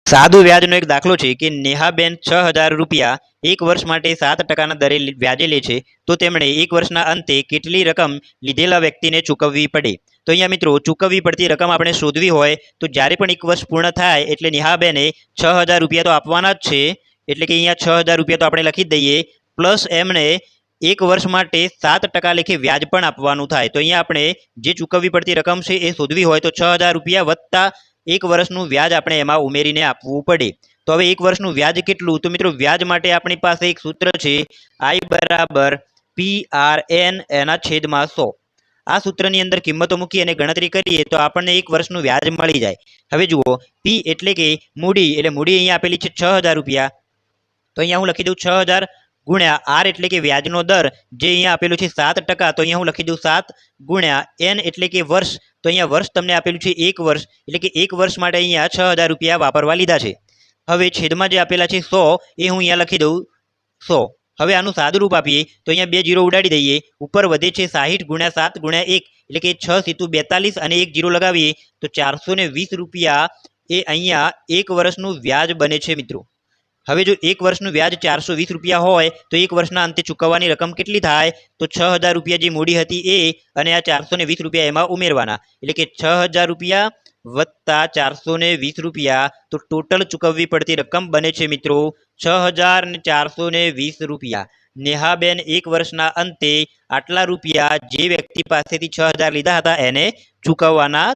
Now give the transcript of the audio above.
સાદું વ્યાજનો એક દાખલો છે કે નેહાબેન 6,000 રૂપિયા એક વર્ષ માટે 7% દરે વ્યાજે લે છે, તો તેમણે એક વર્ષના અંતે કેટલી રકમ લીધેલા વ્યક્તિને ચૂકવવી પડે? તો અહીંયા મિત્રો ચૂકવવી પડતી રકમ આપણે શોધવી હોય તો જ્યારે પણ એક વર્ષ પૂર્ણ થાય એટલે નેહાબેને 6,000 રૂપિયા તો આપવાના જ છે, એટલે કે અહીંયા 6,000 રૂપિયા તો આપણે લખી જ દઈએ, પ્લસ એમણે એક વર્ષ માટે 7% લેખે વ્યાજ પણ આપવાનું થાય. તો અહીંયા આપણે જે ચૂકવવી પડતી રકમ છે એ શોધવી હોય તો 6,000 રૂપિયા વત્તા એક વર્ષનું વ્યાજ આપણે એમાં ઉમેરીને આપવું પડે. તો હવે એક વર્ષનું વ્યાજ કેટલું? તો મિત્રો વ્યાજ માટે આપણી પાસે એક સૂત્ર છે, I બરાબર PRN એના છેદમાં 100. આ સૂત્રની અંદર કિંમતો મૂકી અને ગણતરી કરીએ તો આપણને એક વર્ષનું વ્યાજ મળી જાય. હવે જુઓ, P એટલે કે મૂડી, એટલે મૂડી અહીંયા આપેલી છે 6,000 રૂપિયા, તો અહીંયા હું લખી દઉં 6,000 ગુણ્યા R એટલે કે વ્યાજનો દર જે અહીંયા આપેલું છે 7%, તો અહીંયા હું લખી દઉં 7 ગુણ્યા N એટલે કે વર્ષ, તો અહીંયા વર્ષ તમને આપેલું છે એક વર્ષ, એટલે કે એક વર્ષ માટે અહીંયા 6,000 રૂપિયા વાપરવા લીધા છે. હવે છેદમાં જે આપેલા છે 100 એ હું અહીંયા લખી દઉં 100. હવે આનું સાદું રૂપ આપીએ તો અહીંયા 2 જીરો ઉડાડી દઈએ, ઉપર વધે છે 60 ગુણ્યા 7 ગુણ્યા 1 એટલે કે 6 સીતું 42 અને 1 જીરો લગાવીએ તો 420 રૂપિયા એ અહીંયા એક વર્ષનું વ્યાજ બને છે મિત્રો. હવે જો એક વર્ષનું વ્યાજ 420 રૂપિયા હોય તો એક વર્ષના અંતે ચૂકવવાની રકમ કેટલી થાય? તો 6,000 રૂપિયા જે મૂડી હતી એ અને આ 420 રૂપિયા એમાં ઉમેરવાના, એટલે કે 6,000 રૂપિયા વત્તા 420 રૂપિયા, તો ટોટલ ચૂકવવી પડતી રકમ બને છે મિત્રો 6,420 રૂપિયા. નેહાબેન એક વર્ષના અંતે આટલા રૂપિયા જે વ્યક્તિ પાસેથી 6,000 લીધા હતા એને ચૂકવવાના